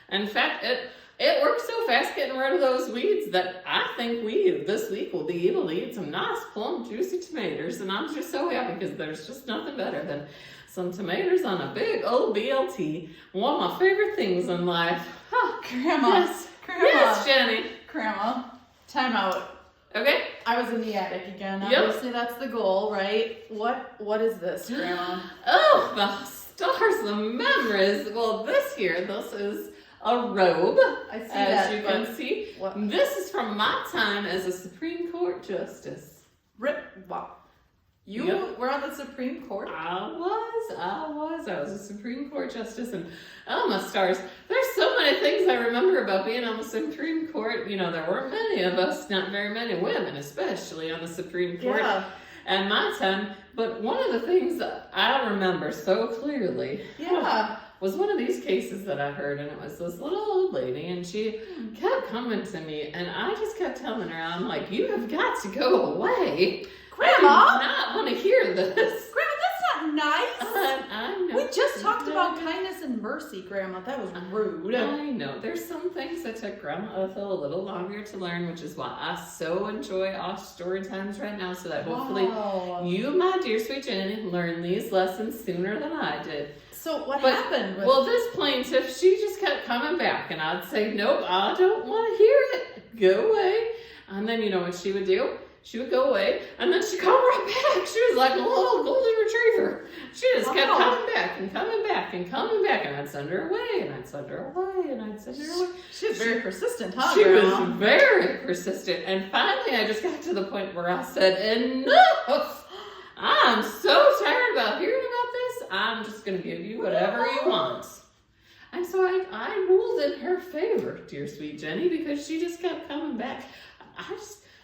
In fact, it works so fast getting rid of those weeds that I think this week will be able to eat some nice, plump, juicy tomatoes. And I'm just so happy because there's just nothing better than some tomatoes on a big old BLT. One of my favorite things in life. Oh, Grandma. Yes. Grandma. Yes, Jenny. Grandma. Time out. Okay. I was in the attic again. Yep. Obviously, that's the goal, right? What is this, Grandma? Oh, the stars, the memories. Well, this is a robe, I see as that, you can see. What? This is from my time as a Supreme Court justice. Wow. You Yep. were on the Supreme Court? I was a Supreme Court justice, and oh my stars, there's so many things I remember about being on the Supreme Court. You know, there weren't many of us, not very many women, especially on the Supreme Court at my time. But one of the things that I remember so clearly was one of these cases that I heard, and it was this little old lady, and she kept coming to me, and I just kept telling her, I'm like, you have got to go away. Grandma? I do not want to hear this. Grandma, that's not nice. I know. We just talked about kindness and mercy, Grandma. That was rude. I know. There's some things that took Grandma Ethel a little longer to learn, which is why I so enjoy our story times right now, so that hopefully you, my dear sweet Jenny, learn these lessons sooner than I did. So what happened? Well, this plaintiff, she just kept coming back, and I'd say, nope, I don't want to hear it. Go away. And then you know what she would do? She would go away, and then she'd come right back. She was like a little golden retriever. She just kept coming back and coming back and coming back, and I'd send her away, and I'd send her away, and I'd send her away. She was very persistent, huh, She Grandma? was very persistent, and finally I just got to the point where I said, enough! I'm so tired about hearing about this. I'm just going to give you whatever you want. And so I ruled in her favor, dear sweet Jenny, because she just kept coming back.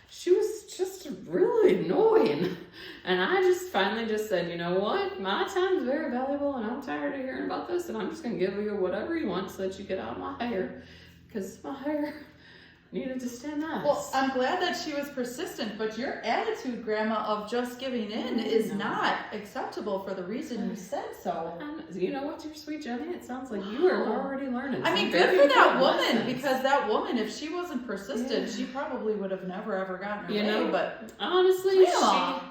She was just really annoying. And I just finally just said, you know what? My time's very valuable, and I'm tired of hearing about this, and I'm just going to give you whatever you want so that you get out of my hair. Because my hair needed to stay nice. Well, I'm glad that she was persistent, but your attitude, Grandma, of just giving in is not acceptable for the reason you said so. You know what, dear sweet Jenny? It sounds like you are already learning. I mean, good for that woman, because that woman, if she wasn't persistent, she probably would have never ever gotten her way. But honestly,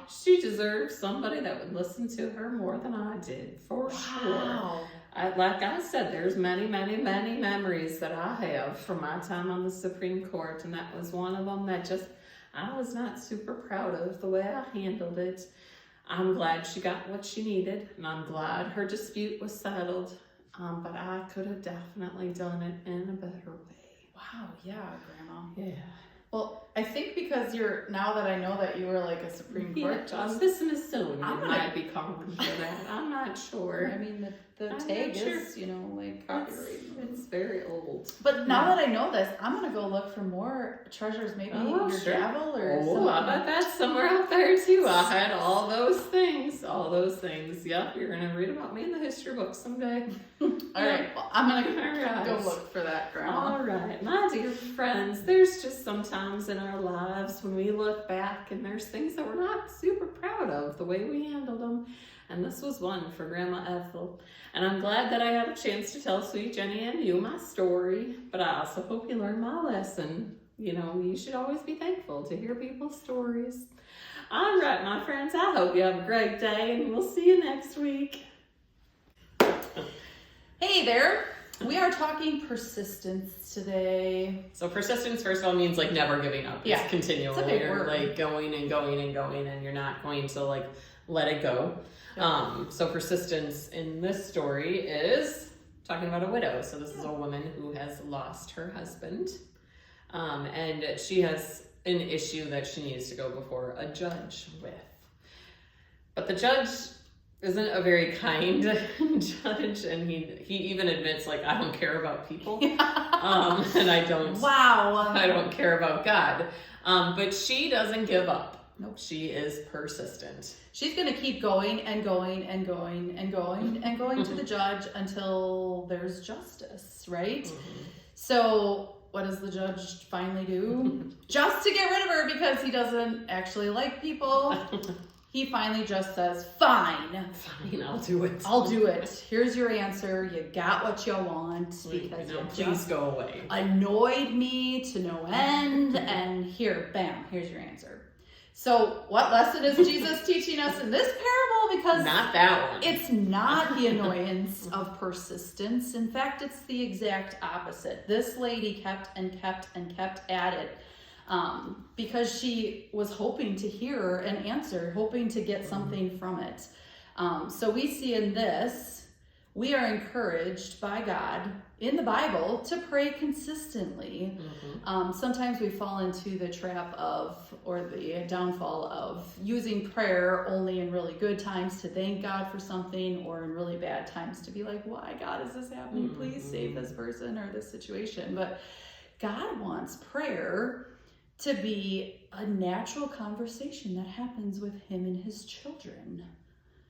she deserves somebody that would listen to her more than I did, for sure. Like I said, there's many, many, many memories that I have from my time on the Supreme Court, and that was one of them that I was not super proud of the way I handled it. I'm glad she got what she needed, and I'm glad her dispute was settled, but I could have definitely done it in a better way. Wow, yeah, Grandma. Yeah. Well, I think because now that I know that you were like a Supreme Court justice. This is soon. You might be calling for that. I'm not sure. I mean, the tag is, like copyright. It's very old. But now that I know this, I'm going to go look for more treasures. Maybe your gavel or something. I bet that's somewhere out there too. I had all those things. Yep, you're going to read about me in the history book someday. All right, well, I'm going to go look for that, Grandma. All right, my dear friends, there's just sometimes in our lives when we look back and there's things that we're not super proud of the way we handled them. And this was one for Grandma Ethel. And I'm glad that I had a chance to tell sweet Jenny and you my story, but I also hope you learned my lesson. You should always be thankful to hear people's stories. All right, my friends, I hope you have a great day, and we'll see you next week. Hey there. We are talking persistence today. So persistence, first of all, means like never giving up. Yeah. It's continually. It's a big word. Like going and going and going, and you're not going to like let it go. Yep. So persistence in this story is talking about a widow. So this is a woman who has lost her husband. And she has an issue that she needs to go before a judge with. But the judge isn't a very kind judge, and he even admits, like, I don't care about people. And I don't care about God. But she doesn't give up. Nope. She is persistent. She's going to keep going and going and going and going and going to the judge until there's justice, right? Mm-hmm. So what does the judge finally do? Just to get rid of her because he doesn't actually like people. he finally just says, fine, I'll do it. I'll do it. Here's your answer. You got what you want because you please just go away. Annoyed me to no end. And here, bam, here's your answer. So what lesson is Jesus teaching us in this parable? Because not that one. It's not the annoyance of persistence. In fact, it's the exact opposite. This lady kept and kept and kept at it because she was hoping to hear an answer, hoping to get something from it. So we see in this, we are encouraged by God in the Bible to pray consistently. Sometimes we fall into the trap of, or the downfall of, using prayer only in really good times to thank God for something, or in really bad times to be like, why God is this happening? Please save this person or this situation. But God wants prayer to be a natural conversation that happens with him and his children,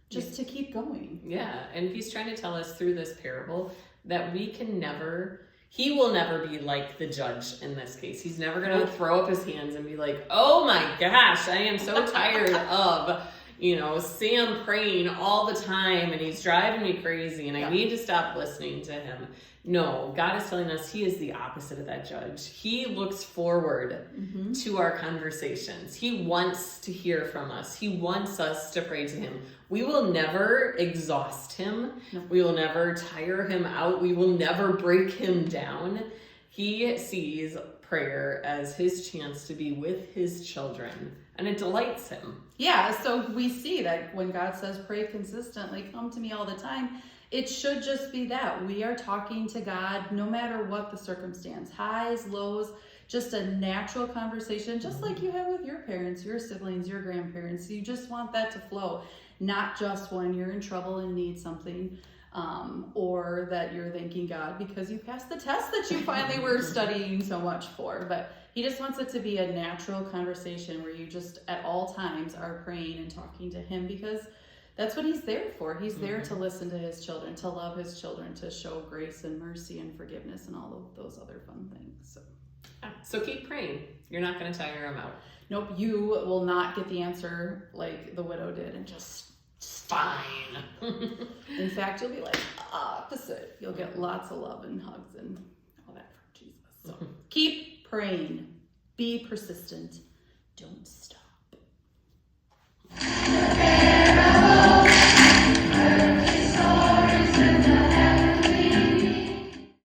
just to keep going. Yeah, and he's trying to tell us through this parable that he will never be like the judge in this case. He's never going to throw up his hands and be like, oh my gosh, I am so tired of, Sam praying all the time and he's driving me crazy and I need to stop listening to him. No, God is telling us he is the opposite of that judge. He looks forward to our conversations. He wants to hear from us. He wants us to pray to him. We will never exhaust him. No. We will never tire him out. We will never break him down. He sees prayer as his chance to be with his children, and it delights him. Yeah, so we see that when God says pray consistently, come to me all the time, it should just be that. We are talking to God no matter what the circumstance, highs, lows, just a natural conversation, just like you have with your parents, your siblings, your grandparents. You just want that to flow, not just when you're in trouble and need something, or that you're thanking God because you passed the test that you finally were studying so much for. But he just wants it to be a natural conversation where you just at all times are praying and talking to him, because that's what he's there for. He's there to listen to his children, to love his children, to show grace and mercy and forgiveness and all of those other fun things. So keep praying. You're not going to tire him out. Nope, you will not get the answer like the widow did and just fine. In fact, you'll be like opposite. You'll get lots of love and hugs and all that from Jesus. So keep praying. Be persistent. Don't stop.